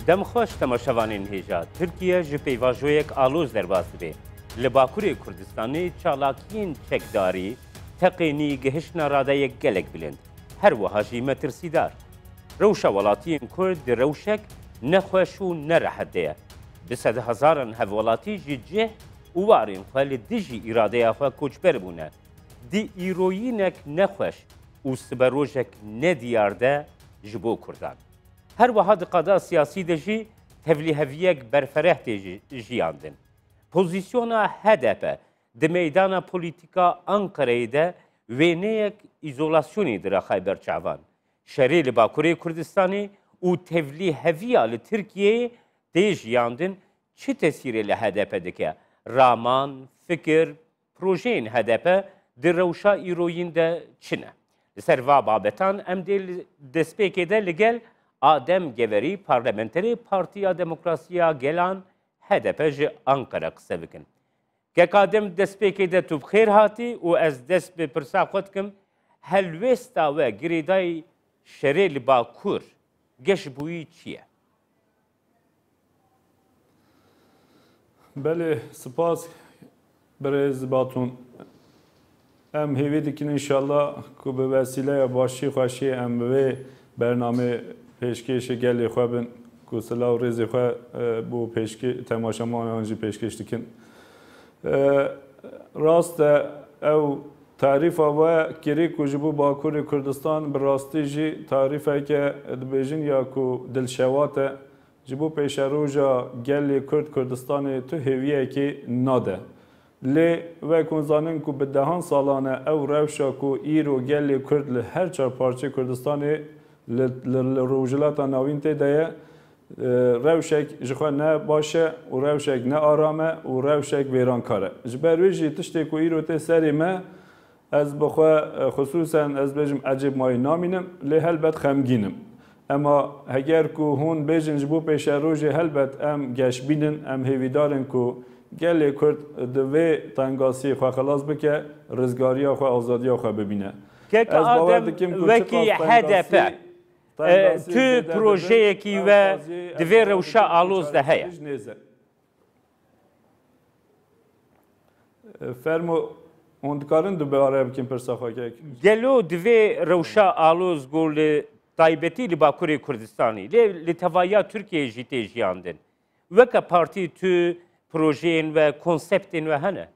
دەمخۆش تەماشەوانین هێژا تورکیە ji peyvajoyek aloz derbas dibe. Li Bakurê Kurdistanê çalakiyên çekdarî teqênî gihiştna radeyek gelek bilind. Her wiha jî metirsîdar. Rewşa welatiyên Kurd di rewşek nexweş û nerehet de ye. Bi sed hezaran hevwelatî ji cih û warên xwe li dijî îradeya xwe koçber bûne. Di îroyînek nexweş û siberojek nediyar de ji bo Kurdan. Her wiha di qada siyasî de jî tevlîheviyek berfereh tê jiyandin. Pozisyona HDP di meydana polîtika Ankara'yê de wêneyek îzolasyonê dira Xayberçavan. Şerê li Bakurê Kurdistanê û tevlîheviya li Tirkiyeyê tê jiyandin çi tesîrê li HDP dike? Raman, fikir, projeyên HDP di rewşa îroyîn de çi ne? Li ser va babetan em dê li destpêkê de li gel Adem Geverî Parlamenterê Partiya Demokrasiya Gelan HDP ji Ankara qise bikin. Gek Adem destpêkê de tu bixêr hatî û ez dest bi pirsa xwe dikim helwêsta we girêdayî şerê li Bakur geşbûyî çi ye? Belê spas birêz Batûn. Em hêvî dikin inşallah ku bi vesîleya başî xweşî em bi vê bername pêşkêşê gelê xwe bin ku silav rêzê xwe bû temaşemanan jî pêşkêş dikin. Rast e ew tarîfa we kirî ku ji bo Bakurê Kurdistan bi rastî jî tarîfeke dibêjin ya ku dilşewat e ji bo pêşeroja gelê Kurd Kurdistanê tu hêviyekê nade. Lê wek hûn zanin ku bi dehan salan e ew rewşa ku îro gelê Kurd li her çar parçeyê Kurdistanê li rojhilata navîn tê de ye rewşek ji xwe ne baş e û rewşek ne aram e û rewşek wêrankar e. Ji ber wê jî tiştê ku îro tê serê me ez bi xwe xusûsen ez bêjim ecêb mayî namînim lê helbet xemgînim. Ema heger ku hûn bêjin ji bo pêşerojê helbet em geşbînin em hêvîdarin ku gelê Kurd di vê tengasiyê xwe xelas bike rizgariya xwe azadiya xwe bibîne. Gek Adem wekî HDP tu projeyekî we di vê rewşa aloz de heye. Fermo hûn dikarin du biarê bikin pirsa xwe. Gelo di vê rewşa aloz got li taybetî li Bakurê Kurdistanê lê li tevaya Tirkiyeyê jî tê jiyandin. Weke partî tu projeyên ve konseptên we hene?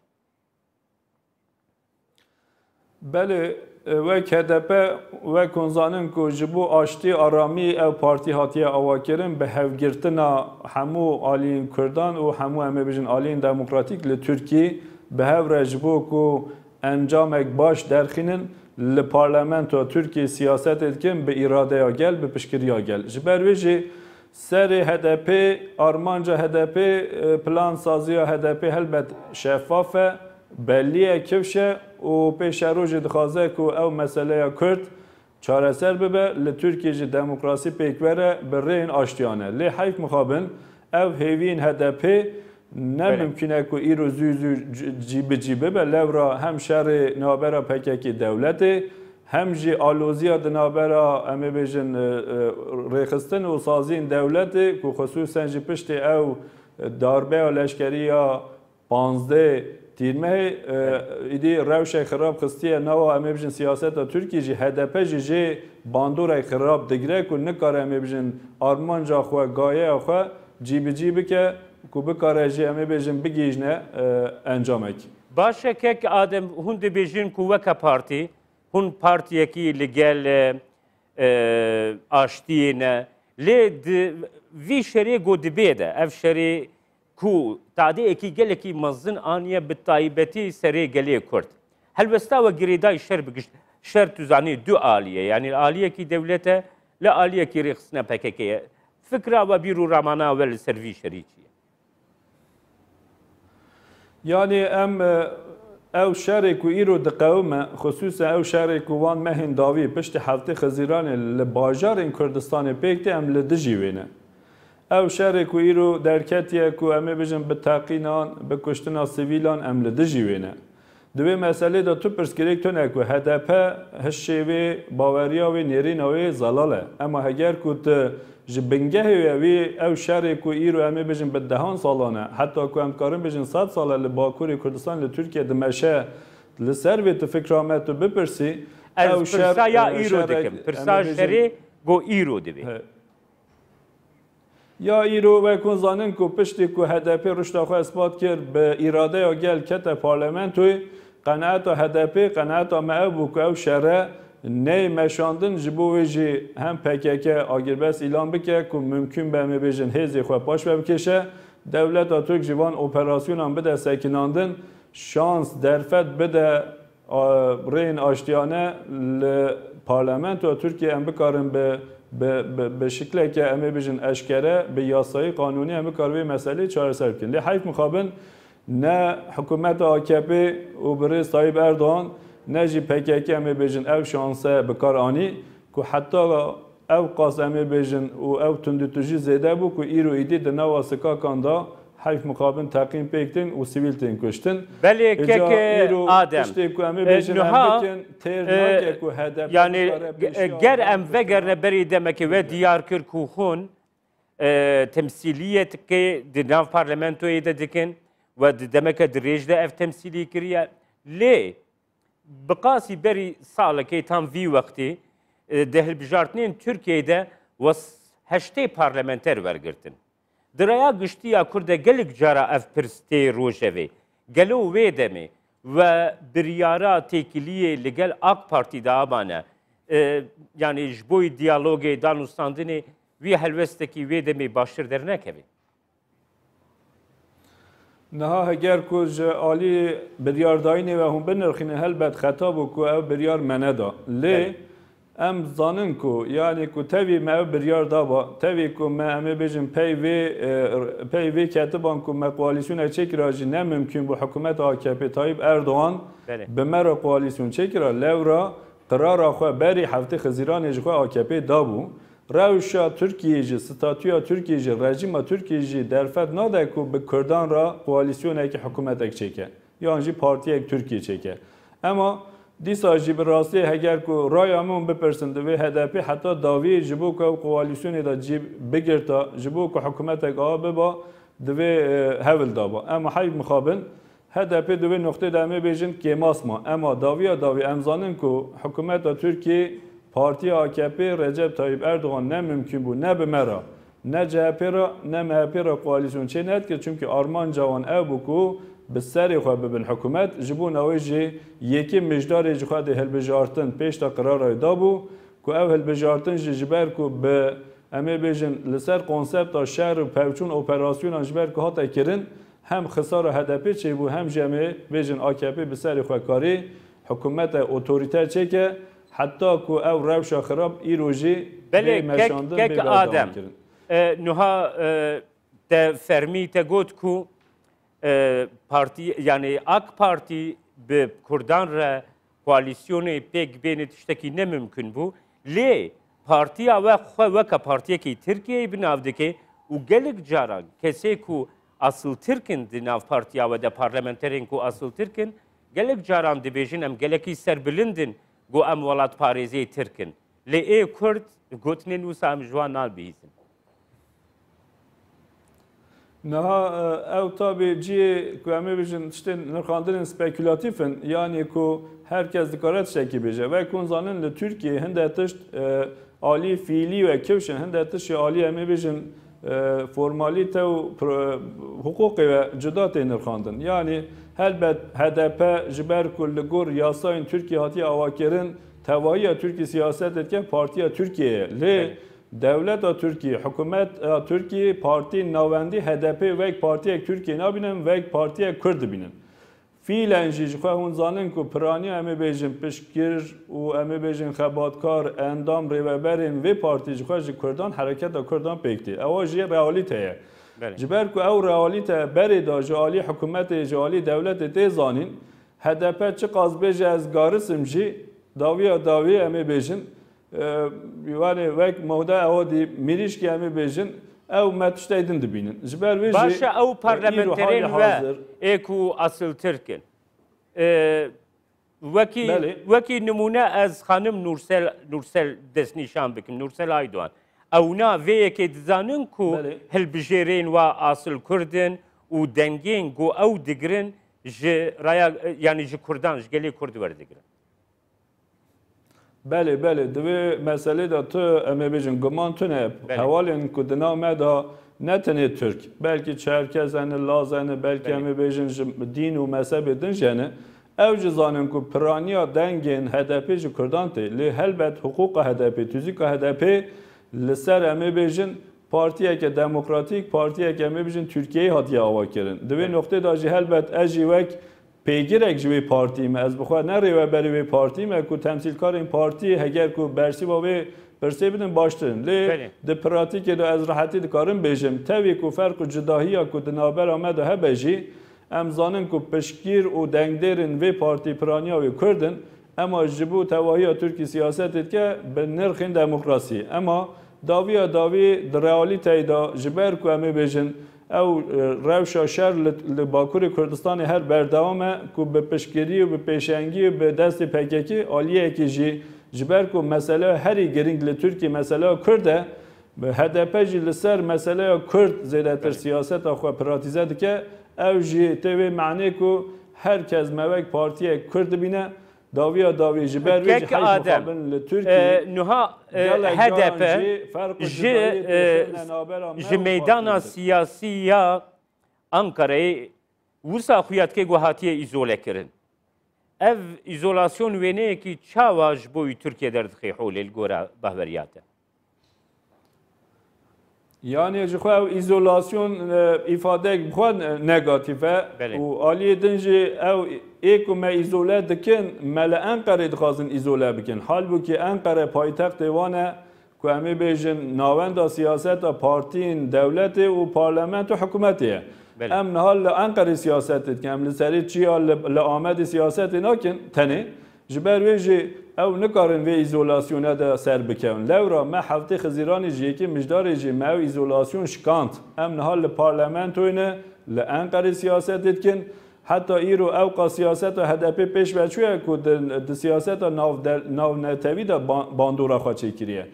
Belê wek HDP wek hûn zanin ku ji bo aştî aramî ew partî hatiye awakirin bi hevgirtina hemû aliyên Kurdan û hemû em ê bêjin aliyên demokratîk li Tirkiyê bi hev re ji bo ku encamek baş derxînin li parlamentoya Tirkiyê siyasetê dikin bi îradeya gel bi piştgiriya gel. Ji ber wê jî serê HDP armanca HDP plan saziya HDP helbet şeffaf e bellî ye kevş e û pêşerojê dixwaze ku ew meseleya Kurd çareser bibe li Tirkiye jî demokrasî pêkwere bi rêyên aştiyan e. Lê heyf mixabin ev hêviyên HDP ne mümkün e ku îro zû cî bibe lewra hem şerê navbera PKK dewletê hem jî aloziya di navbera em ê bêjin rêxistin û saziyên dewletê ku xusûsen jî piştî ew darbeya leşkeriya 15 tîrmehê îdî rewşek xirab xistiye nava em ê bijin siyaseta Tirkiye jî HDP jî jê bandorek xirab digire ku nikare em ê bijin armanca xwe gayeya xwe cî bi cî bike ku bikare jî em ê bêjin bigîjne encamek. Baş e kek Adem hûn dibêjin ku weke partî hûn partiyekî li gel aştiyê ne lê di vî şerê got dibê de ev şerê ku tadiyekî gelekî mezin aniye bi taybetî serê gelê Kurd. Helbesta ve girêdayî şer bigişt. Şer tu zanî du aliye yani aliyekî devlete li aliyekî rêxistina PKK'ye. Fikra ve bîr û ramana we li ser vî şerî çi ye? Yani em ew şerê ku îro diqewime xusûsen ew şerê ku wan mehên dawî piştî heftê Xizîranê li bajarên Kurdistanê pêk tê em li dijî wê ne. Ew şerê ku îro derketiye ku em ê bijin bi teqînan bi kuştina sivîlan em li dijî wê ne. دوی مسئله دا تو پرسکریک تو نکو HDP هشوی باوریا و نیریناوی زلاله اما هگر کت جبنگه وی او شهر کو ایرو امی بجن به دهان سالانه حتی کو ام کارم بجن 100 ساله لباکوری کردستان لترکیه دمشه لسر وی تو فکرامت بپرسی او پرسا یا ایرو دکم پرسا شهری گو ایرو دوی یا ایرو و کنزانن کو پشتی کو HDP رشد خو اثبات کرد به اراده یا گل کت پارلمانتوی قناعت HDP قناعت معبو کو او شهر نه مشاندن جبویجی هم PKK آگربس اعلام بکه که ممکن به می بیشن هزی خو پاش بکشه دولت ترک جوان اپراسیون هم بده سکناندن شانس درفت بده رین آشتیانه پارلمانت و ترکیه هم بکارن به شکلی که امی بیشن اشکره به یاسای قانونی هم بکار مسئله چاره سر کن لی حیف مخابن نه حکومت AKP و برای صاحب اردوغان نجی PKK امی بیشن او شانسه بکار آنی که حتی او قاس امی بیشن و او تندتوجی زیده بو که ایرو ایدی دنوا سکاکان دا حیف مقابل تقیم پیکتن و سیویل تین کشتن بله که آدم yani ger em vegerne berî demekî ve diyar kir ku hûn temsîliyetke di nav parlamentoyê de dikin ve di demeke dirêj de ev temsîlî kiriye lê bi qasî berî salekê tam vî wextê di hilbijartinên Tirkiyeyê de heştê parlamenter wergirtin. Di rêya giştiya Kurd de gelek cara ev pirstê rojevê gelo wê demê ve biryara têkiliyê li gel AK Partî de abane yani ji bo diyalogê danûstandinê wî helwestekî wê demê baştir dernekeve. Niha heger ku ji alî biryardayînê ve hûn binirxîne helbet xeta bû ku ev biryar mene da. Lê em zanin ku yani ku tevî me ev biryar daba, tevî ku me em ê bêjin pey vê ketiban ku me koalîsyona çêkira jî ne mümkün bu hikûmeta AKP Tayyip Erdoğan bi me re koalîsyon çêkira lewra qirara xwe berî heftê Xizîranê ji xwe AKP dabû. Rewşa Tirkiye jî, statûya Tirkiye jî, rejima Tirkiye jî derfet nade ku bi Kurdan ra koalîsyonekî hikûmetek çêke. Yan jî partiyek Tirkiye çêke. Ama dîsa jî bi rastiyê heger ku raya min bipirsin divê HDP heta daviyê ji bo ku ew koalîsyonê de cî bigirta ji bo ku hikûmetek a biba divê hevil daba. Ama heyv mixabin HDP divê noxtê de em ê bêjin kêmasma. Ama dawiya davî em zanin ku hikûmeta Tirkiye Partiya AKP Recep Tayyip Erdoğan ne mümkün bu ne bi me ra ne CHP ra ne MHP ra koalîsyon çê nedikir çünkü armanca wan ew bû ku bi serê xwe bibin hikûmet ji bo navê jî yekî mijdarê ji xwe de hilbijartin pêş da qirarayê dabû ku ew hilbijartin jî ji ber ku bi em ê bêjin li ser konsepta şer û pevçûn operasyonan ji ber ku hate kirin hem xisara HDP çêbû hem jî em ê bêjin AKP bi serê xwe karî hikûmeta otorîter çêke hatta ku ev rewşa xirab îro jî meşandin kek adem nuha te fermî te got ku parti yani AK Parti bi Kurdan re koalîsyonê pêk bêne tiştekî ne mümkün bû lê partiya we xwe weka partiyekî Tirkiyeyê bi nav dike û gelek caran kesê ku asıl Tirkin di nav partiya we de parlamenterên ku asıl Tirkin gelek caran dibêjin em gelekî serbilindin گو ام ولات پارێزیê Tirkin. Lê ê Kurd gotinên wisa em ji wan nabihîzin. Niha ew tabê ciyê ku em ê bêjin tiştên nirxandinên spekülatîf in yanî ku herkes dikare tiştekî bêje. Ve ku zanin li Tirkiye hinde tişt alî fiîlî ve kewşin hinde tişt alî em ê bêjin formalîte û hukukê ve cuda tê nirxandin. Yani helbet HDP ji ber ku li gor yasayên Tirkiye hatiye avakirin tevahiya Tirkiye siyaset etken Partiya Tirkiye'ye. Lê devleta Tirkiye, hikûmeta Tirkiye partî navendî HDP vek partiyek Tirkiye nabînin vek partiyek Kurd dibînin. Fîlen jî ji xwe hûn zanin ku piraniya em ê bêjin piştgir û em ê bêjin xebatkar endam rêveberên vê partî ji xwe ji Kurdan hereketa Kurdan pêk tê. Ewa jî realîte ye. Ji ber ku ew realîte berê da ji alî hikûmetê ji alî dewletê tê zanîn HDP çi qas bêje ez garisim jî dawiya dawiyê em ê bêjin yani wek mewda ewa dî mirîşkî em ê bêjin ew me tiştê din dibînin. Ji ber wê jî başa ew parlamenterên we ê ku asıl Tirkin وەکی نمونە ئەز خانم نورسەل دەستنیشان بکەم نورسەل ئایدوان ئەونا vêyekê dizanin ku hilbijêrên wa asıl Kurdin û dengên ku ew digirin ji raya yanî ji Kurdan ji gelê Kurd werdigirin. Belê divê meselê de tu em ê bêjin guman tune hewalên ku di nav me da ne tenê Türk belkî Çerkez hene Laz hene belkî em ê bêjin ji dîn û mezhebê din jî hene ew jî zanin ku piraniya dengên HDP ji Kurdan tê lê helbet huquqa HDP tûzîka HDP li ser em ê bêjin partiyeke demokratîk partiyeke em ê bêjin Tirkiyeyê hatiye avakirin. Di vê noqtê da jî helbet ez jî wek pêgirek ji wê partî me ez bixwe nerêweberê wê partî me ku temsîlkarên partiyê heger ku bersîva wê pirsê bidin baştirin. Lê di pratikê de ez rehetî dikarim bêjim tevî ku ferq û cidahiya ku di navbera me de hebe jî em zanin ku piştgîr û dengdêrên vê partî piraniya wê Kurdin ema ji bo tevahiya Tirkî siyasetê dike bi nirxên demokrasiyê. Ema dawiya dawî di realîteyê da ji ber ku em ê bêjin ew rewşa şer li Bakurê Kurdistanê her berdewam e ku bi piştgirî û bi pêşengî û bi destê PKK aliyekî jî ji ber ku mesele herî giring li Tirkiye meseleya Kurd e HDP jî li ser meseleya Kurd zêdetir siyaseta xwe piratîze dike ew jî tê vê meعنê ku herkes mevek partiyek Kurd dibîne dawiya dawî ji ber wê jî heyş muqabil li Tirkiye niha HDP ji meydana siyasî ya Ankarayê wisa xuyatke guhatiye îzole kirin. Ev îzolasyon wêneyekî çawa ji bo Tirkiye derdixê holê li gora bahweriyate. Yani ji xwe ew îzolasyon îfadeyek bixwe negatif e û aliyê din jî ew ê ku me îzole dikin me li Enqerê dixwazin îzole bikin. Halbuki Enqere paytextê wan e ku em ê bêjin navenda siyaseta partiyên dewletê û parlamento hikûmetê ye. Em niha li Enqerê siyasetê dikin em li serê çiya li Amedê siyasetê nakin tenê ji ber wê jî ew nikarin vê îzolasyona de ser bikevin. Lewra me heftê Xizîranê ji yekê mijdarê jî me ew îzolasyon şikand. Em niha li parlamentoyê ne li Enqerê siyasetê dikin. Heta îro ew qa siyaseta HDP pêş veçûye ku di siyaseta navnetewî de bandora xwe çêkiriye.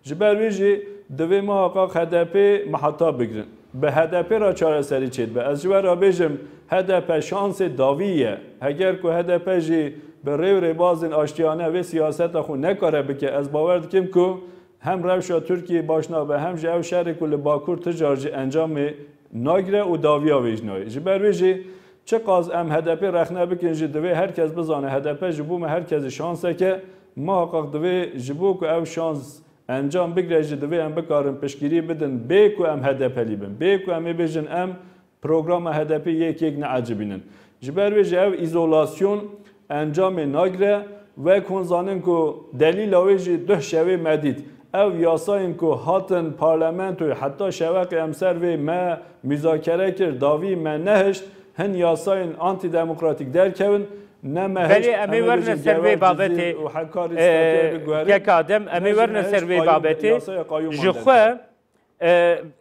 Ji ber wê jî divê meha qaq HDP meheta bigirin. Bi HDP ra çareserî çêdibe. Ez ji we re bêjim HDP şansê dawî ye. Heger ku HDP jî bi rêv rêbazên aştiyane vê siyaseta xwe nekare bike ez bawer dikim ku hem rewşa Tirkiyê baş nabe hem jî ew şerê ku li Bakur ticar jî encamê nagire û dawiya wê jî nayê. Ji ber wê jî çi qas em HDP rexne bikin jî divê herkes bizane HDP ji bo me herkesî şanseke muhaqqaq divê ji bo ku ew şans encam bigre jî divê em bikarin piştgirî bidin bê ku em HDP'lî bin. Bê ku em ê bêjin em programa HDP yekek neecibînin. Ji ber wê jî ev îzolasyon encamê nagire ve hûn zanin ku delîla wê jî duh şevê me dît. Ev yasayên ku hatin parlamentoyê heta şeveqê em ser vê me müzakere kir davî me nehişt hin yasayên antidemokratik derkevin ne me Belê em ê werne ser vê babetê yek adem em ê werne ser vê babetê ji xwe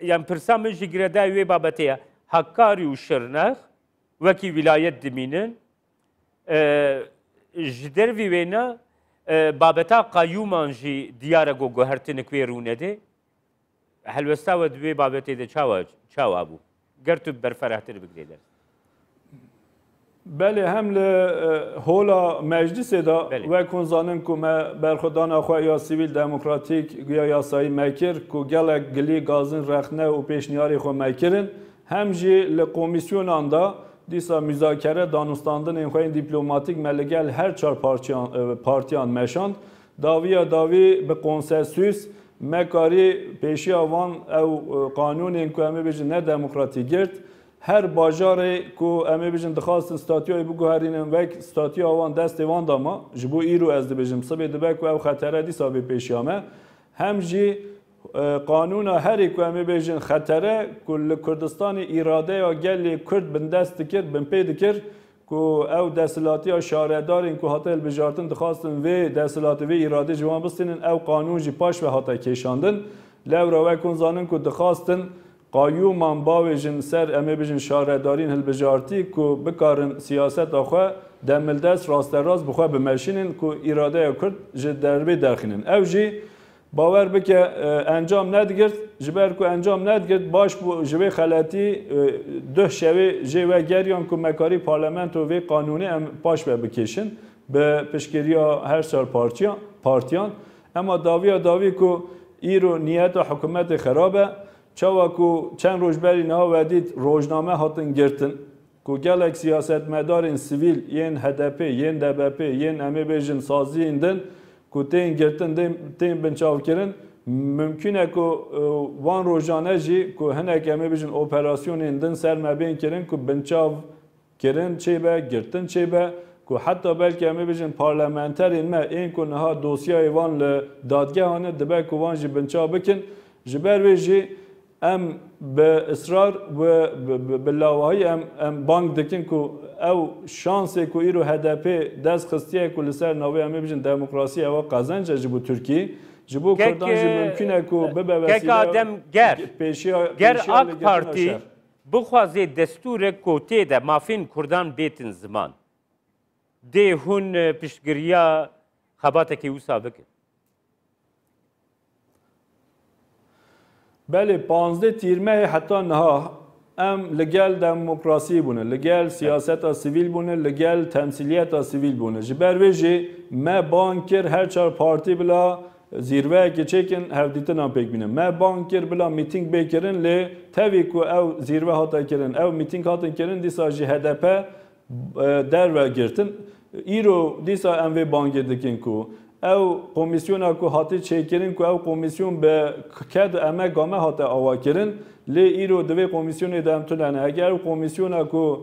yan pirsa min jî gireda wê babetê ye hekkarî û şirnex wekî wilayet dimînin ji dervî wê ne babeta qayûman jî diyare got guhertinik wê rûnedê helwesta we di wê babetê de çawa bû ger tu berferehtir bigirê ders. Belê hem li hola meclisê da wek hûn zanin ku me berxwedana xwe ya sivîl demokratîk ya yasayî me kir ku gelek gilî gazin rexne û pêşniyarê xwe me kirin hem jî li komîsyonan da dîsa müzakere danûstandinên xwe yên dîplomatîk me li gel her çar partiyan meşand dawiya dawî bi konsensûs me karî pêşiya van ew qanûnên ku em ê bêjin nedemokratîk girt her bajarê ku em ê bêjin dixwastin statûyayê biguherînin wek statûya wan destê wan dama ji bo îro ez dibêjim sibê dibe ku ew xetere dîsa vê pêşiya me hem jî qanûna herî ku em ê bêjin xetere ku li Kurdistanê îradeya gelê Kurd bin dest dikir bin pê dikir ku ew desthilatiya şaredarên ku hate hilbijartin dixwastin vê desthilatê vê îradê ji wan bistînin ew qanûn jî paş ve hate kêşandin lewra wek hûn zanin ku dixwastin قایومان باویجن سر امی بیجن شاردارین هلبجارتی که بکارن سیاست آخوا دملدست راست راست بخوا بمشینن که اراده کرد دربی درخینن او جی باور بکه انجام ندگرد جبر که انجام ندگرد باش بو جبه خلاتی ده شوی جوه گریان که مکاری پارلمنت و وی قانونی ام باش بکشن به پشکری هر سال پارتیان اما داوی که ایرو نیت حکومت خرابه چاوا کو چند روز بری نه ودید روزنامه هاتن گرتن کو گلک سیاست مدارین سیویل ین HDP ین DBP ین امی بیجن سازی اندن کو تین گرتن تین بنچاو کرن ممکنه کو وان روزانه جی کو هنک امی بیجن اپراسیون اندن سر مبین کرن کو بنچاو کرن چی به گرتن چی به کو حتی بلکه امی بیجن پارلمانتر این ما این کو نها دوسیای وان ل دادگاهانه دبه کو وان جی بنچاو بکن جبر ویجی ام به اصرار و باللاوهی ام بانک دکن که او شانسی که ایرو HDP دست خستیه که لسر نوی امی بیجن دموکراسی او قازنج جبو ترکی جبو کردان جی ممکنه که ببه وسیله گر AK Parti بخوازی دستور کوتی ده مافین کردان بیتن زمان ده هون پشتگریا خباته که او سابقه بله 15 تیرمه حتی نها ام لگل دموکراسی بونه لگل سیاست سیویل بونه لگل تمثیلیت سیویل بونه جبر ویجی ما بانکر هر چهار پارتی بلا زیروه که چکن هفدیتن هم پیک بینه ما بانکر بلا میتینگ بیکرن لی تاوی که او زیروه هاتا کرن او میتینگ هاتا کرن دیسا جی HDP در و گرتن ایرو دیسا اموی بانکر دکن که او کمیسیون کو هاتی چیکرین کو او کمیسیون به کد امه گامه هات آوا کرن لی ایرو دوی کمیسیون دام تلانه اگر کمیسیون کو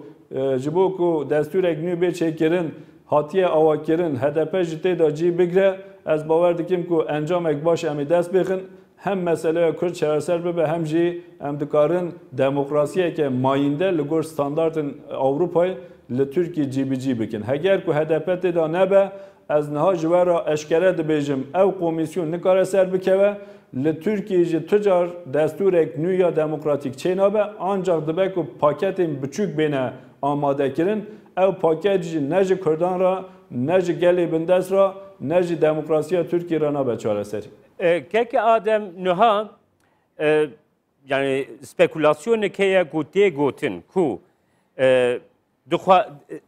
جبو کو دستور اگنی به چیکرین هاتی آوا کرن HDP جتی دا جی بگره از باور دکیم کو انجام اگ باش امی دست بخن هم مسئله کرد چهارسر به هم جی ام دکارن دموکراسی که ماینده لگور استاندارد اروپای لترکی جی بی جی بکن اگر کو HDP دا نبه از نها جوارا اشکره دبیجم او کمیسیون نکاره سر بکوه لترکیه جی تجار دستور اک نویا دموکراتیک چینابه آنجا دبه که پاکتین بچوک بینه آماده کرن او پاکت جی نجی کردان را نجی گلی بندس را نجی دموکراسی ترکیه را نبه چاره سری که آدم نها یعنی سپیکولاسیون که گوته گوتن کو دخوا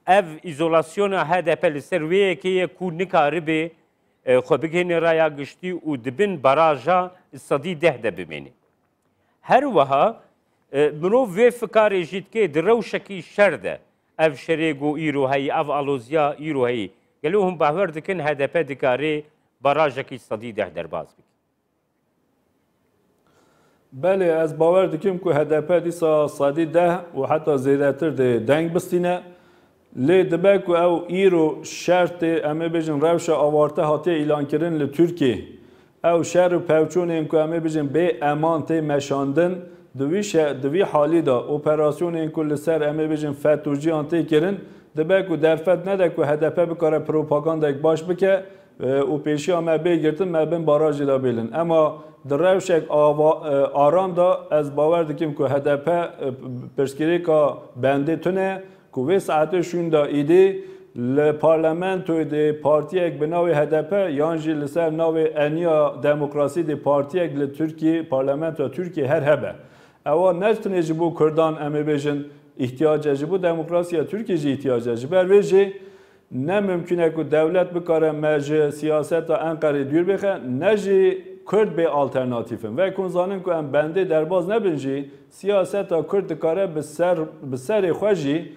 اف ایزولاسیون HDP لسرویه که کو نکاره به خو بگین رایا گشتی و دبن باراجا صدی ده بمینی هر وها منو وی فکر جیت که دروشکی شرده اف شریگو ایرو هی اف آلوزیا ایرو هی گلو هم باور دکن HDP دکاره باراجا کی صدی ده در باز بک بله از باور دکیم که HDP دیسا صدی ده و حتی زیادتر ده دنگ بستینه لی دبه که او ایرو شرط امه بیجن روش آوارته هاته اعلان کردن لترکیه او شهر و پوچون این که امه بیجن به امان تی مشاندن دوی حالی دا اپراسیون این که لسر امه بیجن فتوجی آنتی کردن دبه که درفت نده که HDP بکاره پروپاگاندا یک باش بکه و پیشی همه بگیرتن مبین باراجی دا بیلن اما در روشک آرام دا از باور دکیم که HDP پرسکری که بنده تونه که وی ساعتشون دا ایده لپارلمنت و دی پارتی اک به نوی HDP یانجی لسر نوی انیا دموکراسی دی پارتی اک لترکیه پارلمنت و ترکیه هر هبه اوا نتونه جبو کردان امی بیجن احتیاج جبو دموکراسی ترکیه جی احتیاج جبو ویجی نه ممکنه که دولت بکاره مجه سیاست انقره دور بخه نجی کرد به آلترناتیفن و کنزانن که ام بنده در باز نبینجی سیاست کرد کاره به سر خوشی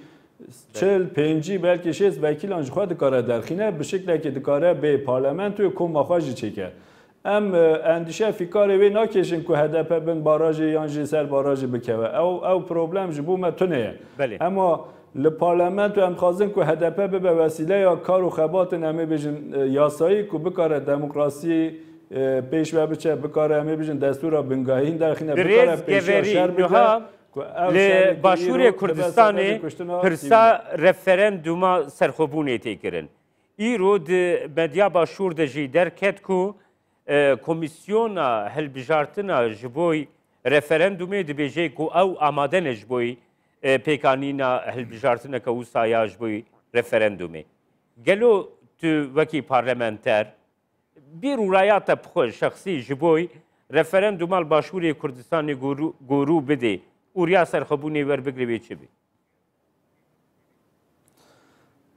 40-50 بلکه 60 وکیل آنج خود کاره درخینه به شکلی که دکاره به پارلمنت و کم مخواجی چکه ام اندیشه فکر وی نکشین که HDP بن باراج یانجی سر باراج بکوه او پروبلم جبو متونه اما لپارلمنت و ام خوازن که HDP به وسیله یا کار و خبات نمی بیجن یاسایی که بکاره دموکراسی پیش و بچه بکاره همی بیجن دستور بنگاهین درخینه بکاره پیش و شر بکاره باشور کردستان پرسا رفرندوما سرخوبونه تیکرن ایرو مدیا باشور دجی درکت کو کمیسیون هلبجارتنا جبوی referandumê dibêje ku ew amade ne ji bo pêkanîna hilbijartineke wisa ya ji bo referandumê. Gelo tu wekî parlamenter bir rûraya te bixwe şexsî ji bo referenduma li Başûrê Kurdistanê gorû bide û riya serxwebûnê werbigre wê çi bê?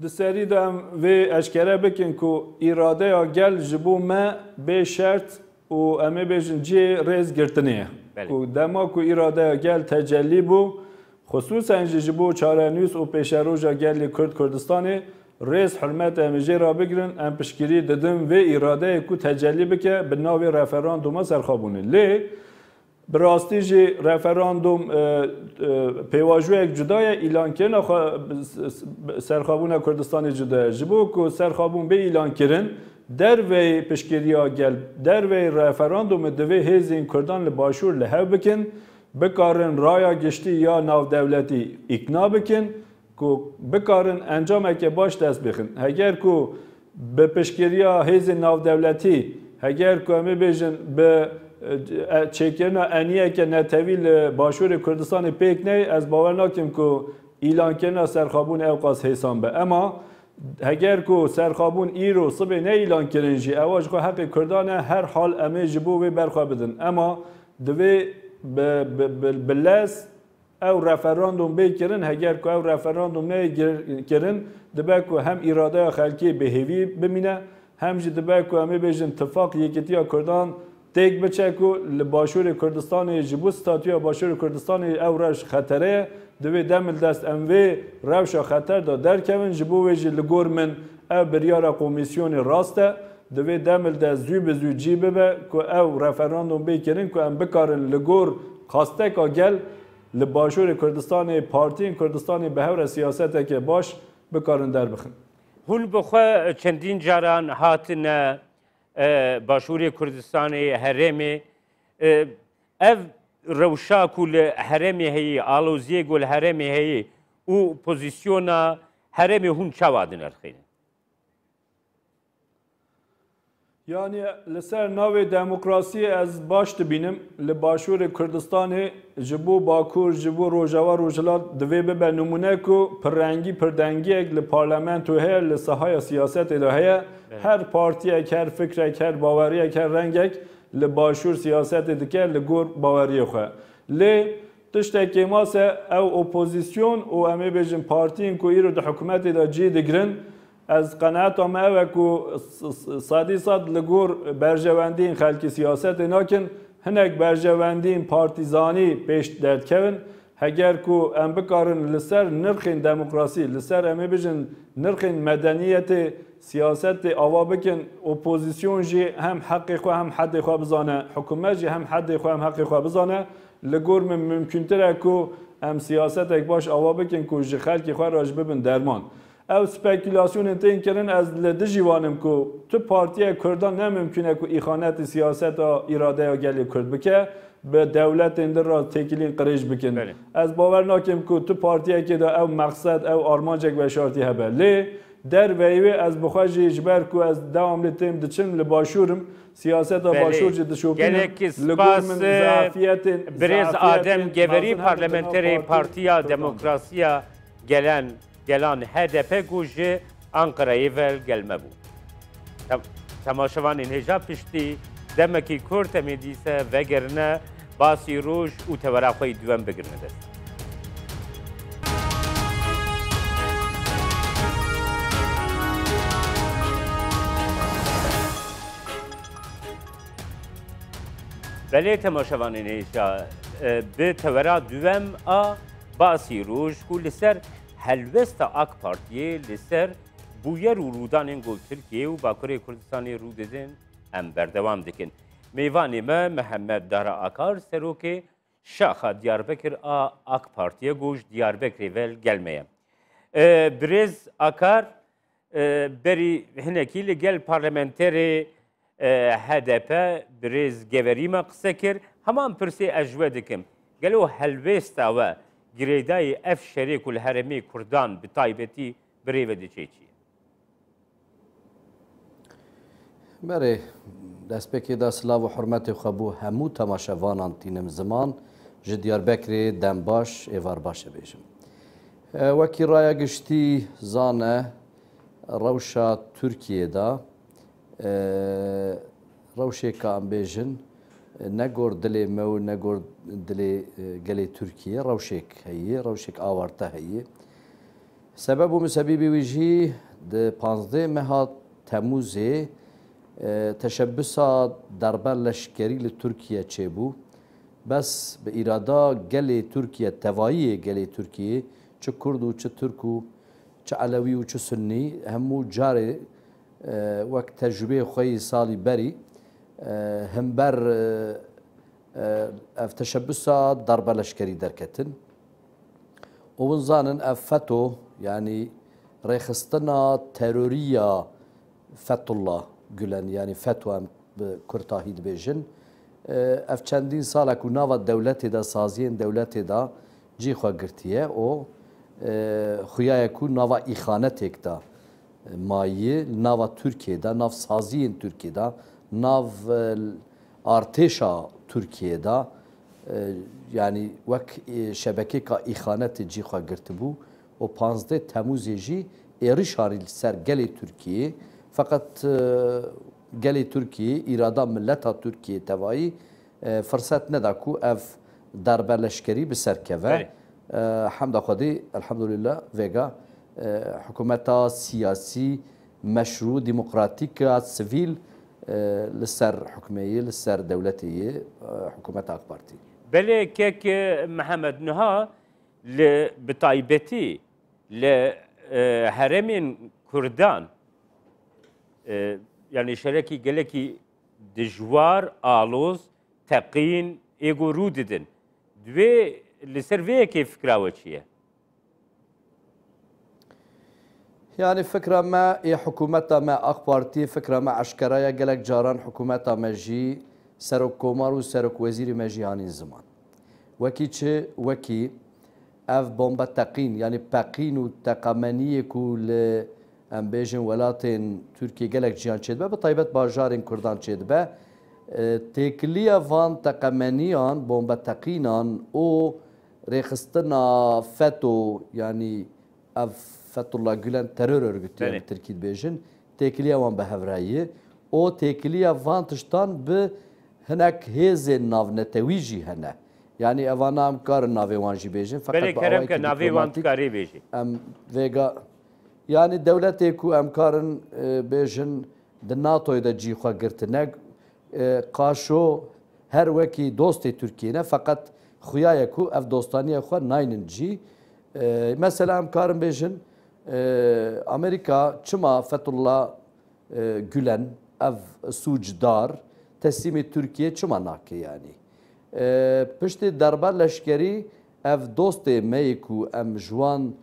Di serî de em vê eşkere bikin ku îradeya gel ji bo me bê şert û em ê bêjin cê rêz girtinê ye. Ku dema ku îradeya gel tecellî bû, xusûsen jî ji bo çarenûs û pêşeroja gelê Kurd Kurdistanê rêz hirmet em ê jê rabigirin, em piştgirî didin vê îradeyê ku tecellî bike bi navê referanduma serxwebûnê. Lê bi rastî jî referandum pêvajoyek cuda ye, îlankirina serxwebûna Kurdistanê cuda ye. Ji bo ku serxwebûn bê îlankirin, derveyê piştgiriya gel, derveyê referandumê divê hêzên Kurdan li Başûr li hev bikin, bikarin raya giştî ya navdewletî îkna bikin, ku bikarin encameke baş dest bixin. Heger ku bi piştgiriya hêzên navdewletî, heger ku em ê bêjin bi çêkirina eniyeke netewî li Başûrê Kurdistanê pêk ney, ez bawer nakim ku îlankirina serxwebûn ew qas hêsan be. Ema heger ku serxwebûn îro sibê ne îlankirin jî, ewa ji xwe heqê Kurdan e, her hal em ê ji bo wê berxwe bidin. Ema divê bi lez ew referandum bê kirin, heger ku ew referandum neyê kirin, dibe ku hem îradeya xelkî bêhêvî bimîne, hem jî dibe ku em ê bêjin tifaq yekîtiya Kurdan têk biçe ku li Başûrê Kurdistanê ji bo statûya Başûrê Kurdistanê ew reş xetere ye, divê demil dest em vê rewşa xeter da derkevin, ji bo wê jî li gor min ev biryara komîsyonê rast e, divê demil dest zû bi zû cî bibe ku ew referandum bê kirin ku em bikarin li gor xasteka gel li Başûrê Kurdistanê partiyên Kurdistanê bi hewre siyaseteke baş bikarin derbixin. Hûn bi xwe çendîn caran hatine Başûrê Kurdistanê herêmê ev rewşa ku li herêmê heyê, aloziyê ku li herêmê heyê û pozisyona herêmê hûn çawa dinirxînin? Yani li ser navê demokrasiyê ez baş dibînim li Başûrê Kurdistanê ji bo Bakur, ji bo Rojava Rojhilat divê bibe numune ku pirrengî pirdengiyek li parlamentoyê heye, li sahaya siyasetê de heye. Her partiyek, her fikrek, her baweriyek, her rengek li Başûr siyasetê dike li gor baweriyê xwe. Lê tiştekê mase ew opozisyon û em ê bêjin partiyên ku îro di hikûmetê de cî digirin, ez qenaeta me ew e ku sadî sad li gor berjewendiyên xelkî siyasetê nakin, hinek berjewendiyên partîzanî pêş derdkevin. Heger ku em bikarin li ser nirxên demokrasî, li ser em ê bêjin nirxên medeniyetê siyasetê ava bikin, opozisyon jî hem heqê xwe hem hedê xwe bizane, hikûmet jî hem hedê xwe hem heqê xwe bizane, li gor min mümküntir e ku em siyasetek baş ava bikin ku ji xelkê xwe re jî bibin derman. Ev spekülasyonên tên kirin, ez li dijî wanim ku tu partiya Kurdan ne mümkün e ku îxanetê siyaseta îradeya gelê Kurd bike, bi dewletên din ra têkilîn qirêj bikin. Ez bawer nakim ku tu partiyekê de ew meqsed, ew armancek veşartî hebe. Lê derveyê ez bixwe jî ji ber ku ez dewamlî têm diçim li Başûrim, siyaseta Başûr jî dişopînin, li gor min zafiyetên Birêz Adem Geverî parlamenterê Partiya Demokrasiya gelan HDP ku ji Ankarayê vel gelme bû. Temaşevanên hêja piştî demekî Kurd em ê dîse vegirine basî roj û tevera xwe duwem bigirine dest. Belê temaşevanên hêja bi tevera duwem a basî roj ku li ser helwesta AK Partiyê li ser bûyer û rûdanên gol Tirkiye û Bakurê Kurdistanê rû didin em berdewam dikin. Mêvanê me Mihemed Dara Akar serokê şaxa Diyarbekir a AK Partiye goj Diyarbekirê vel gelmeye. Birêz Akar berî hinekî li gel parlamenterê HDP Birêz Geverî me qise kir, heman pirsê ez ji we dikim. Gelo helwêsta we girêdayê ev şerê ku li herêmê Kurdan bi taybetî birêve diçe çi ye? Berê دەستپێکی دا سلااو و حرمەتی خەبوو هەموو تەماشەوانان تینم زمان ji Diyarbekirê dem baş êvar baş e bêjim. Wekî raya giştî zane rewşa Tirkiyê da rewşêka em bêjin ne gor dilê me û ne gor dilê gelê Tirkiye rewşêk heye, rewşêk awarte heye. Sebeb û misebîbê wî jî di 15 meha Temûzê teşebbüsa derber leşkerî li Tirkiye çêbû. Bes bi îrada gelê Tirkiye, tevayiyê gelê Tirkiyê, çi Kurd û çi Türk û çi Elewî û çi Sunnî hemû carê wek tecrübeyê xwe yê salî berî hember ev teşebbüsa derber leşkerî derketin. û hûn zanin ev FETÖ yanî rêxistina teroriya Fethullah Gülen yanî FETÖ em bi Kurtahî dibêjin. Ev çendîn sala ku nava dewletê da saziyên dewletê da cî xwe girtiye û xuyaye ku nava îxanetêk da mayî nava Tirkiye da nav saziyên Tirkiye da nav artêşa Tirkiye da yanî wek şebekeka îxanetê cî xwe girtibû û 15 Temûzê jî êrişarî ser gelê Tirkiyê feqet gelê Tirkiyê îrada milleta Tirkiyê tevayî fırsat neda ku ev derbeleşkerî bi serkeve hemda Xwedê elhamdülillah vêga hikûmeta siyasî meşrû demokratîka sivîl li ser hikûmeyê li ser dewletê yê hikûmeta AK Partî. Belê kek Mihemed Niha li bi taybetî li heremên Kurdan yani şerekî gelekî dijwar aloz teqîn êgo rû didin. Divê li ser vê yekê fikra we çi ye? Yani fikra me ê hikûmeta me AK Partî fikra me eşkeraya gelek caran hikûmeta me jî serokkomar û serokwezîrê me jî anîn ziman. Wekî çi wekî ev bomba teqîn yani peqîn û teqemeniyê ku li em bêjin welatên Tirkiye gelek ciyan çêdibe bi taybet bajarên Kurdan çêdibe têkiliya van teqemeniyan bomba teqînan û rêxistina FETÖ yani ev Fethullah Gülen terör örgütü yani Tirkiye dibêjin têkiliya wan bi hevrayî o têkiliya van tiştan bi hinek hêzên navnetewî jî hene. Yani evana em karin navê wan jî bêjin Belê kerem ke navê wan dikarî bêjî. Em vêga yani dewletê ku em karin bêjin di NATOyê de cî xwe girtine qaşo her wekî dostê Tirkiye ne feqet xuyaye ku ev dostaniya xwe naynin cî. Mesela em karin bêjin Amerika çima Fethullah Gülen ev sûcdar teslîmê Tirkiye çima nake yani. Piştî derbar leşkerî ev dostê me yê ku em ji wan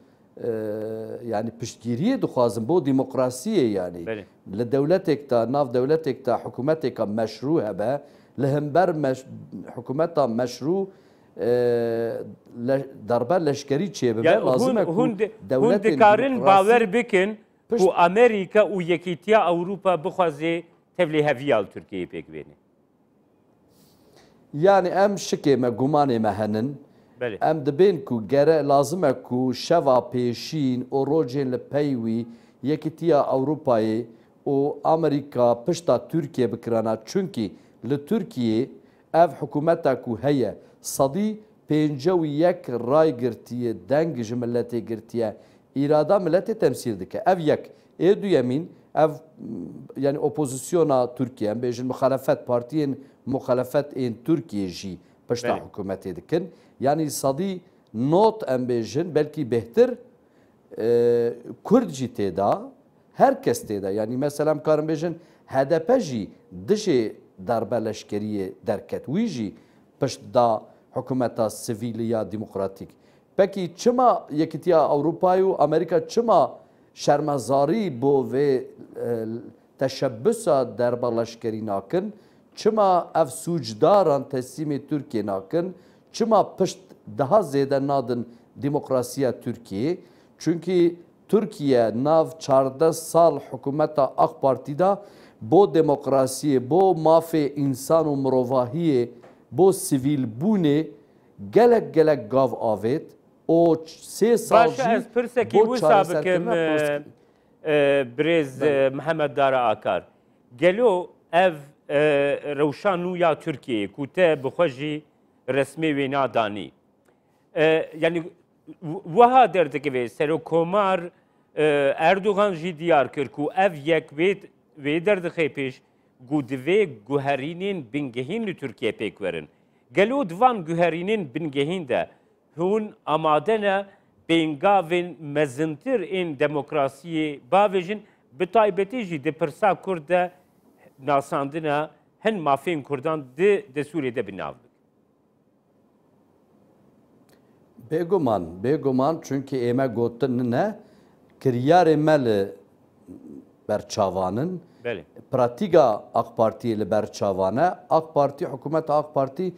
yani piştgiriyê dixwazin bo demokrasiyê yani li dewletêk da nav dewletêk da hikûmetêka meşrû hebe li hember hikûmeta meşrû derbar leşkerî çêbibe lazim e ku hûn dikarin bawer bikin ku Amerîka û Yekîtiya Ewropa bixwaze tevlî heviya li Tirkiyeyê pêk bêne. Yani em şikê me gumanê me henin em dibên ku gere lazim e ku şeva pêşîn û rojên li pey wî Yekîtiya Ewropayê û Amerîka pişta Tirkiye bikirana çünkî li Tirkiyê ev hikûmeta ku heye sedî 51 ray girtiye deng ji milletê girtiye îrada milletê temsîl dike. Ev yek ê duyemîn ev yani opozisyona Tirkiye em bêjin muxalefet partiyên muxalefetên Tirkiye jî pişta hikûmetê dikin. Yani sedî not em bêjin belkî bêhtir Kurd jî têda herkes têda yani mesela em karin bêjin HDP jî dijî derbe leşkeriyê derket wî jî pişt da hikûmeta sivîl ya demokratîk. Pekî çima Yekîtiya Ewropayê û Amerîka çima şermezarî bo vê teşebbüsa derba leşkerî nakin çima ev sûcdaran teslîmê Tirkiye nakin çima pişt daha zêde nadin demokrasiya Tirkiye çünkü Türkiye nav 14 sal hükümeta AK Parti'da bo demokrasiye, bo mafê insan û mirovahiyê, bo sivîl bûnê gelek gav avêt û 3 sal باشە ئەس پرسێکی وسا بکەم برێز محەممەد دارە ئاکار گەلۆ ئەv ڕەوشان و یا تورکیە کو تە بخۆژی ڕسمێ وێ نادانی یعنی وها دەردەکەوێ سەرۆ کۆمار ئەردوغان ژی دیار کرد و ئەv یەک وێ دەردەخەی پێش گو divê guherînên bingehîn li Tirkiye pêk werin. Gelo divan guherînên bingehîn de hûn amade ne pêngavên mezintir ên demokrasiyê bavêjin bi taybetî jî di pirsa Kurd de nasandina hin mafên Kurdan di Sûriyê de binav bik. Bêguman çünkü ême gotin ne kiryarê me li berçavanin pratika AK Parti'ye li berçavane AK Parti hükümet AK Parti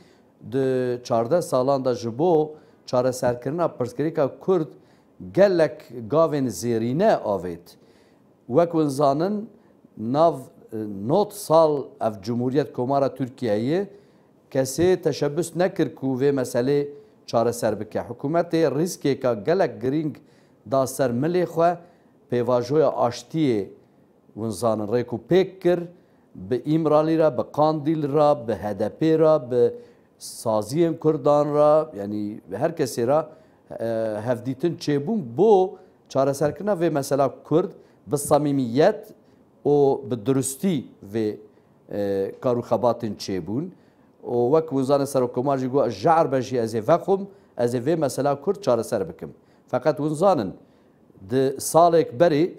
di 14 salan da ji bo çareserkirina pirsgirêka Kurd gelek gavên zêrîne avêt. Wek hûn zanin nav 9 sal ev Cumhuriyet Komara Tirkiyeyê kesê teşebbüs nekir ku vê meselê çareser bike. Hikûmetê rîskeka gelek girîng da ser milê xwe pêvajoya aştiyê hûn zanin rêk û pêk kir bi İmralî re, bi Qandîl re, bi HDP re, bi saziyên Kurdan re yani her kesê re hevdîtin çêbûn bo çareserkirina vê mesela Kurd bi samîmiyet û bi durustî vê karûxebatên çêbûn û wek wizanê serokkomar jî got ji erbe jî ez ê vexwim ez ê vê mesela Kurd çareser bikim. Feqet hûn zanin di salek berê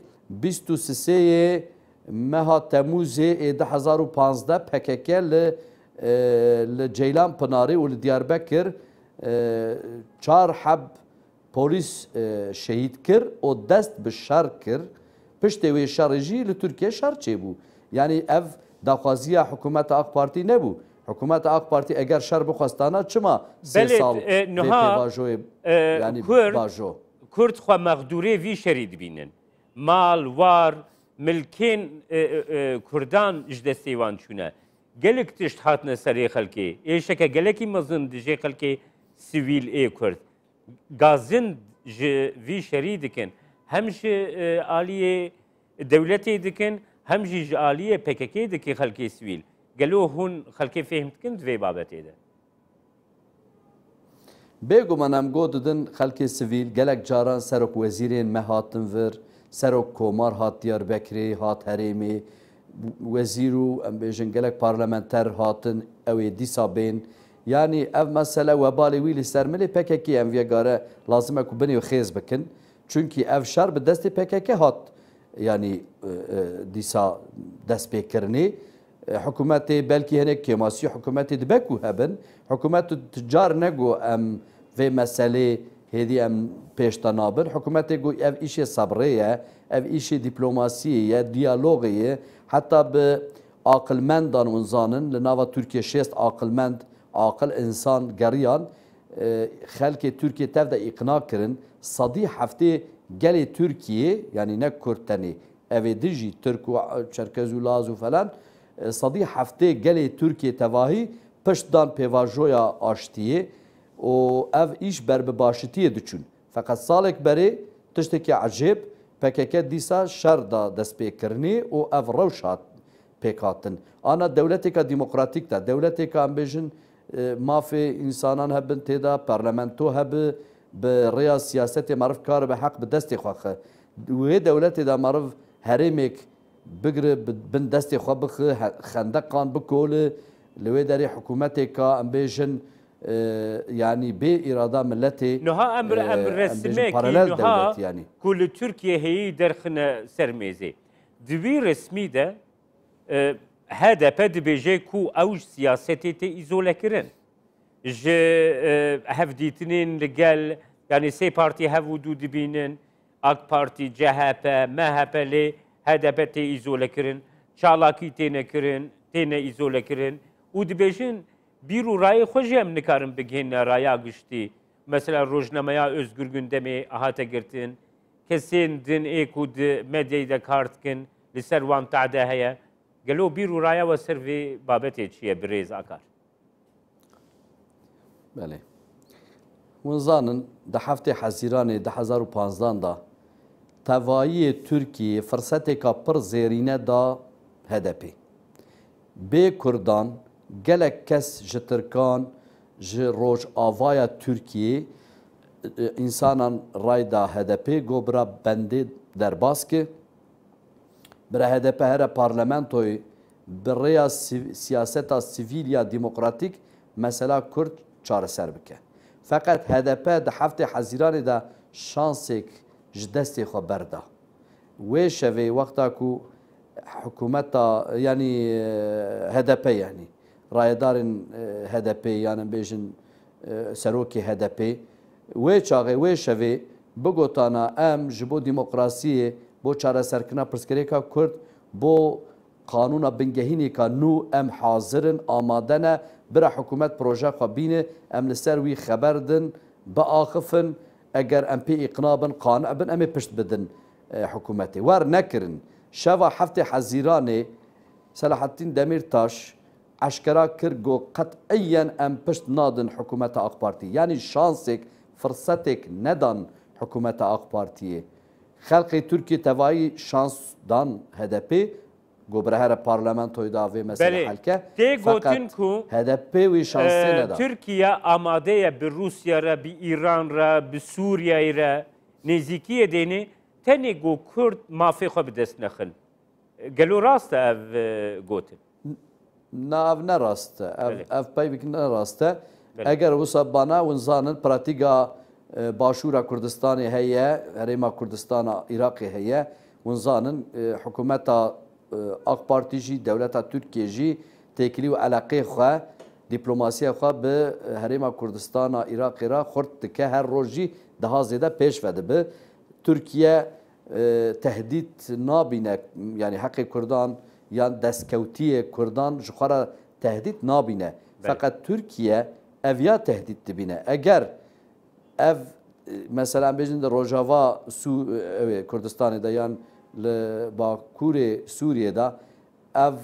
23 meha Temûzê ê 2015 PKK li Ceylan Pınarê û li Diyarbekir 4 heb polîs şehîd kir û dest bi şer kir. Piştê wê şerê jî li Tirkiye şer çêbû. Yani ev daxwaziya hikûmeta AK Partî nebû. Hikûmeta AK Partî eger şer bixwestana çima 3 sal pêvajoyê yani bajo. Kurd xwe mexdûrê vî şerî dibînin. Mal, war, milkên Kurdan ji destê wan çûne. Gelek tişt hatine serê xelkê. Êşeke gelekî mezin di jê xelkê sivîl ê Kurd. Gazin ji vî şerî dikin. Hem ji aliyê dewletê dikin, hem jî ji aliyê PKK dike xelkê sivîl. Gelo hûn xelkê fêm dikin di vê babetê de. Bêguman em got didin xelkê sivîl gelek caran serok wezîrên me hatin vir, serok komar hat Diyarbekirê, hat Herêmê, wezîr û em bêjin gelek parlamenter hatin ew ê dîsa bên. Yani ev mesele webalê wî li ser milê PKK em vêgare lazim e ku binê xêz bikin. Çünkü ev şer bi destê PKK hat yani dîsa destpêkirinê. Hikûmetê belkî hinek kêmasî hikûmetê dibe ku hebin. Hikûmet ticcar nego em vê meselê hêdî em pêşta nabin. Hikûmetê got ev îşê sebrê ye, ev îşê dîplomasiyê ye, diyalogê ye. Heta bi aqilmendan hûn zanin li nava Tirkiye şêst aqilmend, aqil insan geriyan xelkê Tirkiye tev de îqna kirin. Sadî heftê gelê Tirkiye yani ne Kurd tenê evê din jî Türk û Çerkez û Laz û falan sadî heftê gelê Tirkiye tevahî pişt dan pêvajoya aştiyê û ev îş berbibaşitiyê diçûn. Feqet salek berê tiştekî ecêb PKK dîsa şer da destpêkirinê û ev rewş hat pêk hatin. Ana dewleteka demokratîk de dewleteka em bêjin mafê însanan hebin têda parlamento hebe bi rêya siyasetê meriv kar be heq bi destê xwe xe. Wê dewletê de meriv herêmek bigire bin destê xwe bixe xendeqan bikole li wê derê hikûmetêka em bêjin yani bê îrada milletê Niha em resmekî niha ku li Tirkiye heyî derxine ser mêzê. Di vî resmî de HDP dibêje ku ew siyasetê tê îzolekirin. Ji hevdîtinên li gel yani sê partî hev û dû dibînin AK Parti, CHP, MHP lê HDP tê îzolekirin, çalakî têne kirin, têne îzolekirin û dibêjin bîr û rayê xwe jî em nikarin bigihîne raya giştî. Mesela Rojnameya Özgür Gündemê hate girtin, کەسێن دن ئێک و مەدەی دەکارتکن لەسەر وان تعدە هەیە گەلۆ بیر و ڕایەوە سەرێ بابەتێ چییە برێز ئاکار بله ونزانن ده هفته حزیران 2015 دا توایی ترکیه فرصت کا پر زیرینه دا HDP به کردان گلک کس جترکان ج روج آوایا ترکیه انسانان رای دا HDP گوبرا بنده در باسکه برای HDP هر پارلمانتوی برای سیاست سیویل یا دموکراتیک مثلا کرد چاره سر بکه فقط HDP ده هفته حزیران دا شانسک جدستی خو برده و شوی وقتا کو حکومت یعنی HDP یعنی رایدارن HDP یعنی بیشن سروکی HDP و چاقه و شوی بگوتانا ام جبو دموکراسی بو چاره سرکنا پرسکری کا کرد بو قانون بنگهینی کا نو ام حاضرن آمادنه برا حکومت پروژه خبینه ام لسر وی خبردن با آخفن اگر ام پی اقنابن قانع بن ام پشت بدن حکومتی وار نکرن شوا هفته حزیرانه صلاح الدین دمیرتاش اشکرا کرگو قطعیا ام پشت نادن حکومت آق پارتی یعنی شانسک فرصتک ندان حکومت آق پارتیه خلق ترکیه توایی شانس دان HDP گوبره هر پارلمانتوی داوی مثلا حلکه فقط HDP وی شانسی ندان ترکیه آماده به روسیه را به ایران را به سوریه را نزدیکی دینه تنی گو کرد مافی خو بدست نخن گلو راست اف گوتن نه اف نراسته اف پیوک نراسته اگر وسا بانا ونزانن پراتیگا باشورا کردستانی هیه هریما کردستان عراقی هیه ونزانن حکومت آق پارتی جی دولت ترکیه جی تکلی و علاقه خواه دیپلماسی خواه به هریما کردستان عراقی را خورد که هر روزی ده زیده پیش وده به ترکیه تهدید نابینه یعنی حق کردان یا دستکوتی کردان جخواره تهدید نابینه فقط ترکیه اویا تهدید دبینه اگر اف مثلا بجند روجاوا کردستان دا یان باکور سوریه دا اف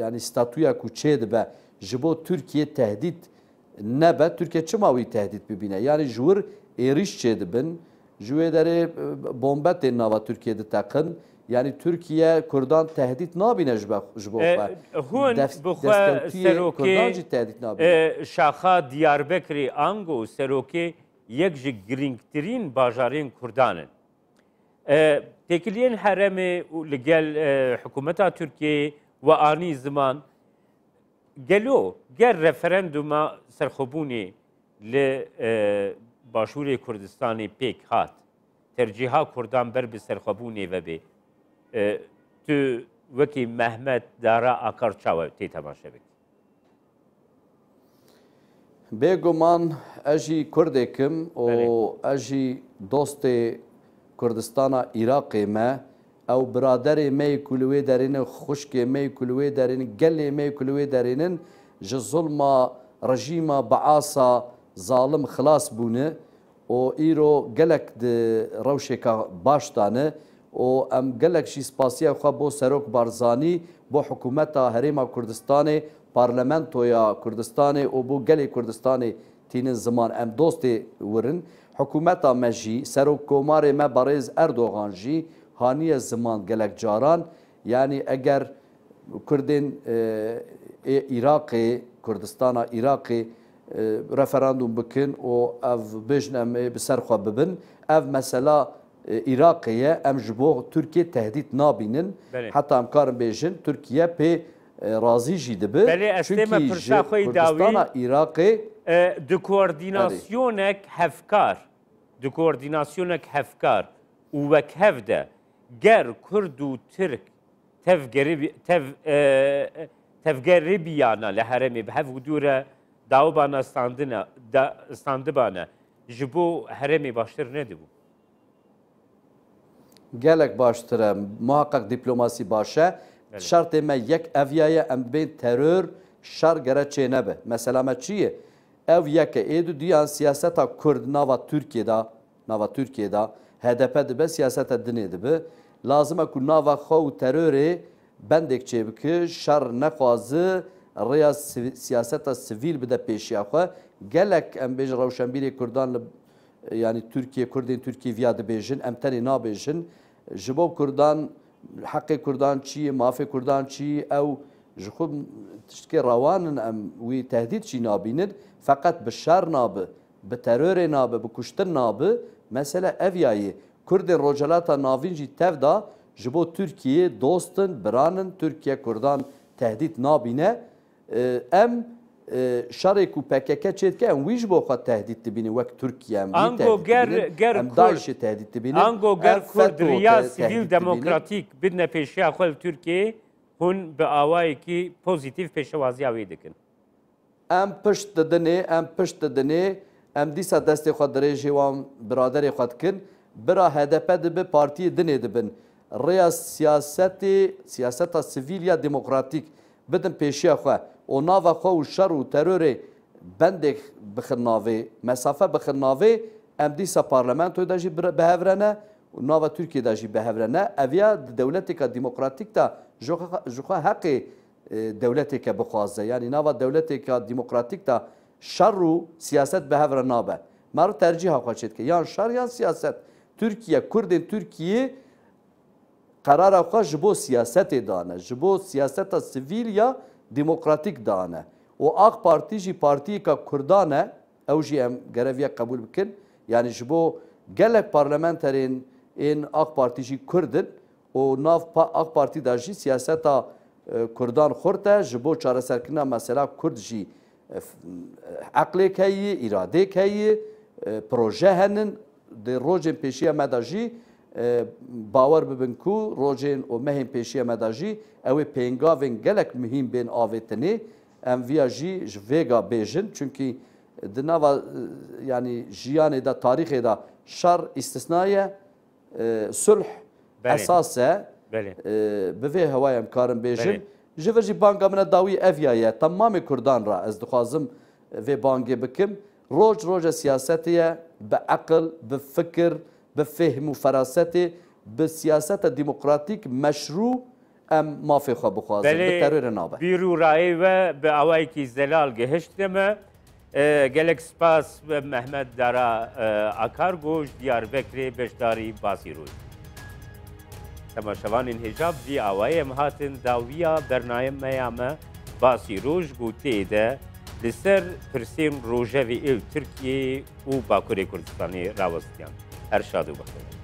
yani statüya ku çedbe jibo Türkiye tehdit nebe Türkiye çmavi tehdit bibine yani jur eriş çedbin jüvedere bombet nava Türkiye'de takın yani Türkiye Kurdan tehdit nabine jibo هون بخوا سروکی شاخا دیاربکری آنگو سروکی یک جی گرینگترین باجارین کردانن تکلیین حرم لگل حکومتا ترکیه و آنی زمان گلو گر رفرندوما سرخوبونی ل باشور کردستانی پیک هات ترجیحا کردان بر به سرخوبونی و به تو وکی محمد دارا آکار چاوه تی تماشه بک بگمان اجی کردکم و اجی دوست کردستان عراقی ما او برادر می کلوی درین خشک می کلوی درین گل می کلوی درین ج ظلم رژیم بعاصا ظالم خلاص بونه و ایرو گلک د روشکا باشتانه و ام گلک شی سپاسیا خو بو سروک بارزانی بو حکومت هریما کردستان پارلمانتویا کردستان و بو گلی کردستان تین زمان ام دوست ورن حکومت مجی سروک کومار ما بارز اردوغان جی هانی زمان گلک جاران یعنی اگر کردین عراقی کردستان عراقی رفراندوم بکن و اف بجنم بسرخوا ببن اف مثلا عراقیه ام جبو ترکیه تهدید نابینن حتی امکارم بیجن ترکیه پی رازی جیده به چونکی کردستان عراقی دو کوردیناسیونک هفکار دو کوردیناسیونک هفکار و وک هفده گر کرد و ترک تفگری بیانا لحرمی به هف دوره داوبانا استاندبانه جبو حرمی باشتر ندبو gelek baştır muhakkak diplomasi başa şart me yek evyaya em ben terör şar gereçe nebe mesela me çiye ev yek edu diyan siyaseta Kurd nava Türkiye'de HDP dibe siyaseta dinê dibe lazim e ku nava xwe û terorê bendek çêbike şer nexwaze rêya siyaseta sivîl bide pêşiya xwe gelek em bêjin rewşenbîrê Kurdan li yani Türkiye Kurdên Türkiye viya dibêjin em tenê nabêjin ji bo Kurdan heqê Kurdan çi mafê Kurdan çi ew ji xwe tiştekê rawanin em wî tehdît jî nabînin feqet bi şer nabe bi terorê nabe bi kuştin nabe mesele ev yayê Kurdên Rojhelata navîn jî tev da ji bo Tirkiye dostin biranin Tirkiye Kurdan tehdît nabîne em şerê ku PKK çêdike em wî ji bo xwe tehdît dibînin wek Tirkiye em em Daişê tehdît dibînin Ango ger Kurd riya sivîl demokratîk bidine pêşiya xwe li Tirkiye hûn bi awayekî pozîtîv pêşewaziya wê dikin. Em pişt didinê em pişt didinê em dîsa destê xwe dirêjê wan biraderê xwe dikin bira HDP dibe partiyê dinê dibin rêya siyaseta sivîl ya demokratîk bidin pêşiya xwe û nava xwe û şer û terorê bendek bixin navê mesafe bixin navê em dîsa parlamentoyê de jî bihevrene û nava Tirkiye de jî bihevrene ev ya di dewleteka demokratîk de ji xwe heqê dewleteke bixwaze yanî nava dewleteka demokratîk de şer û siyaset bihevre nabe mero tercîha xwe çêdike yan şer yan siyaset Tirkiye Kurdên Tirkiye qerara xwe ji bo siyasetê dane ji bo siyaseta sivîl ya demokratîk dane û AK Partî jî partiyeka Kurdan e ew jî em gereviya qebûl bikin yanî ji bo gelek parlamenterên ên AK Partî jî Kurdin û nav AK Partî de jî siyaseta Kurdan xurt e ji bo çareserkirina mesela Kurd jî eqlêk heye îradêk heye proje henin di rojên pêşiya me de jî bawer bibin ku rojên û mehên pêşiya me de jî ew ê pêngavên gelek mihîm bên avêtinê em viya jî ji vêga bêjin çünkü di nava yanî jiyanê de tarîxê de şer îstisnaye sulh esas e bi vê hewayê em karin bêjin ji vir jî banga min dawî ev ye temamê Kurdan ra ez dixwazim vê bangê bikim roj roja siyasetê ye bi eqil bi fikir bi fêhm û ferasetê bi siyaseta demokratîk meşrû em mafê xwe bixwazin bi terorê nabe. Bîrûrayê ve bi awayekî zelal gihiştine me gelek spas ve Mehmet Dara Akargoş Diyarbekirê beşdarî basî rû. Temaşevanên hêja vî awayê em hatin dawiya bernameya me basî roj gotê de li ser pirsên rojevê êv Tirkiye û Bakurê Kurdistanê rawestiyan. Her şad û bixêr.